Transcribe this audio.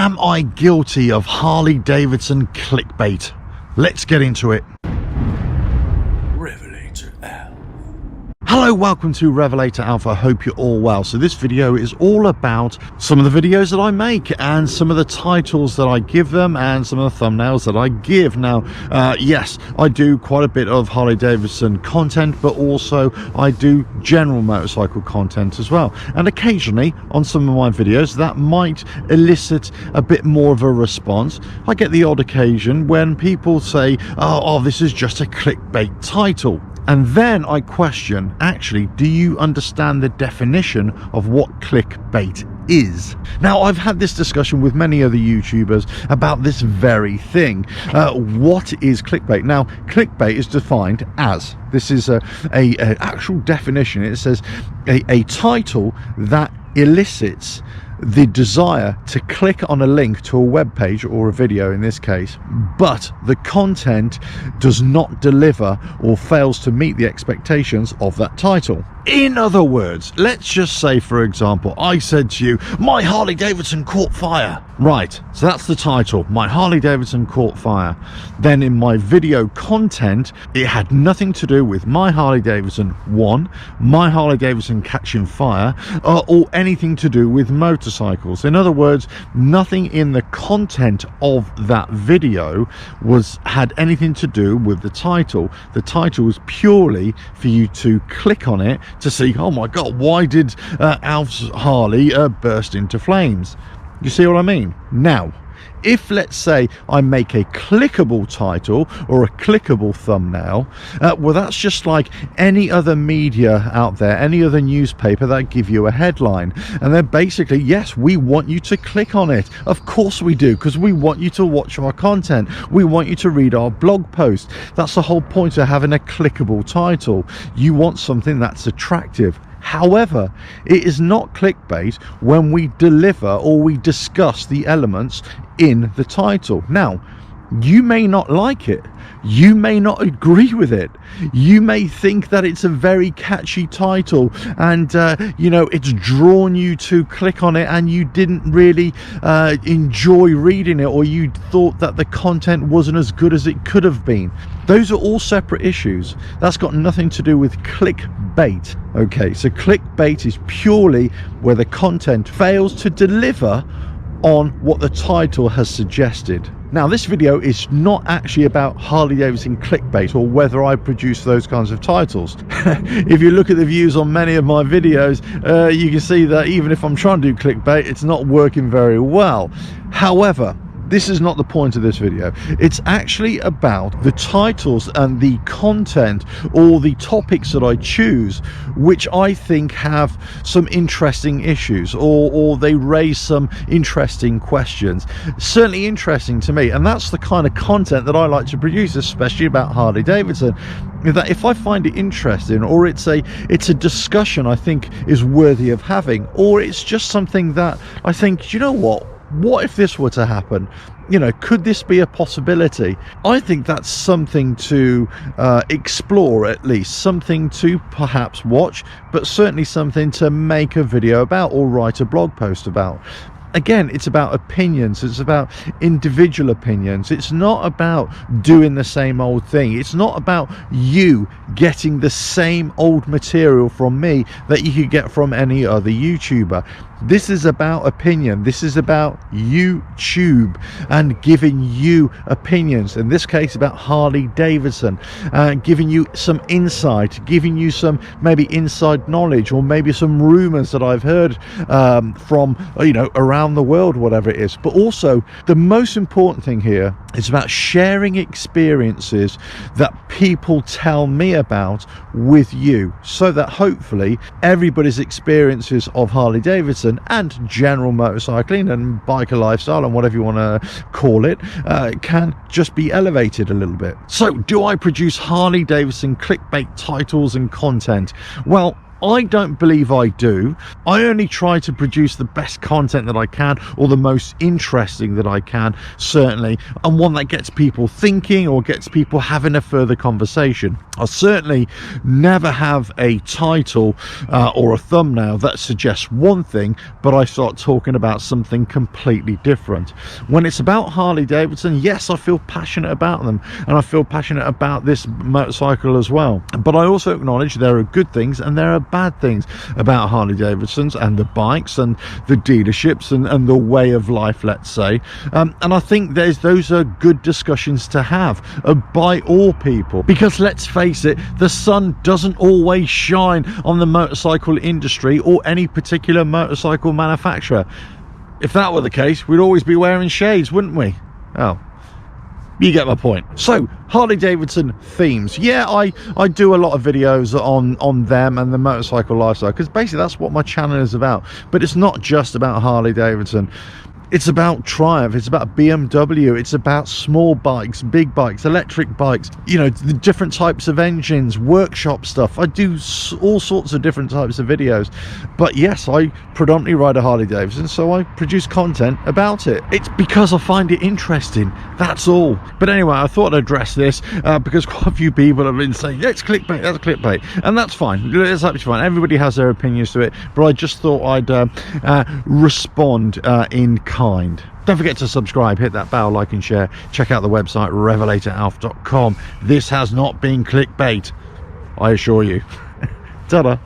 Am I guilty of Harley Davidson clickbait? Let's get into it. RevelatorAlf. Hello, welcome to RevelatorAlf. I hope you're all well. So this video is all about some of the videos that I make and some of the titles that I give them and some of the thumbnails that I give. Now, yes, I do quite a bit of Harley Davidson content, but also I do general motorcycle content as well. And occasionally on some of my videos that might elicit a bit more of a response. I get the odd occasion when people say, oh, this is just a clickbait title. And then I question, actually, do you understand the definition of what clickbait is? Now, I've had this discussion with many other YouTubers about this very thing. What is clickbait? Now, clickbait is defined as, this is a actual definition. It says a title that elicits the desire to click on a link to a web page or a video in this case, but the content does not deliver or fails to meet the expectations of that title. In other words, let's just say, for example, I said to you, my Harley Davidson caught fire. Right, so that's the title, my Harley Davidson caught fire. Then in my video content, it had nothing to do with my Harley Davidson, my Harley Davidson catching fire, or anything to do with motorcycles. In other words, nothing in the content of that video had anything to do with the title. The title was purely for you to click on it to see, oh my god, why did Alf's Harley burst into flames? You see what I mean? Now, if let's say I make a clickable title or a clickable thumbnail, well, that's just like any other media out there, any other newspaper that give you a headline, and then basically, yes, we want you to click on it. Of course we do, because we want you to watch our content, we want you to read our blog post. That's the whole point of having a clickable title. You want something that's attractive. However, it is not clickbait when we deliver or we discuss the elements in the title. Now, you may not like it, you may not agree with it, you may think that it's a very catchy title and it's drawn you to click on it and you didn't really enjoy reading it, or you thought that the content wasn't as good as it could have been. Those are all separate issues. That's got nothing to do with clickbait. Okay, so clickbait is purely where the content fails to deliver on what the title has suggested. Now, this video is not actually about Harley Davidson clickbait or whether I produce those kinds of titles. If you look at the views on many of my videos, you can see that even if I'm trying to do clickbait, it's not working very well. However, this is not the point of this video. It's actually about the titles and the content or the topics that I choose, which I think have some interesting issues, or they raise some interesting questions. Certainly interesting to me, and that's the kind of content that I like to produce, especially about Harley Davidson. That if I find it interesting, or it's a discussion I think is worthy of having, or it's just something that I think, you know what if this were to happen? Could this be a possibility? I think that's something to explore, at least something to perhaps watch, but certainly something to make a video about or write a blog post about. Again, it's about opinions, it's about individual opinions. It's not about doing the same old thing. It's not about you getting the same old material from me that you could get from any other YouTuber. This is about opinion. This is about YouTube and giving you opinions. In this case, about Harley Davidson, giving you some insight, giving you some maybe inside knowledge, or maybe some rumors that I've heard from around the world, whatever it is. But also, the most important thing here is about sharing experiences that people tell me about with you, so that hopefully everybody's experiences of Harley Davidson and general motorcycling and biker lifestyle and whatever you want to call it can just be elevated a little bit. So, do I produce Harley Davidson clickbait titles and content? Well, I don't believe I do. I only try to produce the best content that I can, or the most interesting that I can, certainly, and one that gets people thinking or gets people having a further conversation. I certainly never have a title or a thumbnail that suggests one thing, but I start talking about something completely different. When it's about Harley Davidson, yes, I feel passionate about them, and I feel passionate about this motorcycle as well, but I also acknowledge there are good things and there are bad things about Harley Davidsons and the bikes and the dealerships and the way of life, let's say, and I think those are good discussions to have by all people, because let's face it, the sun doesn't always shine on the motorcycle industry or any particular motorcycle manufacturer. If that were the case, we'd always be wearing shades, wouldn't we? Oh, you get my point. So Harley Davidson themes, yeah, I do a lot of videos on them and the motorcycle lifestyle, because basically that's what my channel is about. But it's not just about Harley Davidson. It's about Triumph, it's about BMW, it's about small bikes, big bikes, electric bikes, you know, the different types of engines, workshop stuff. I do all sorts of different types of videos. But yes, I predominantly ride a Harley Davidson, so I produce content about it. It's because I find it interesting, that's all. But anyway, I thought I'd address this because quite a few people have been saying, that's clickbait, that's clickbait. And that's fine, it's absolutely fine. Everybody has their opinions to it, but I just thought I'd respond in kind. Don't forget to subscribe, hit that bell, like and share. Check out the website RevelatorAlf.com. This has not been clickbait, I assure you. Ta-da.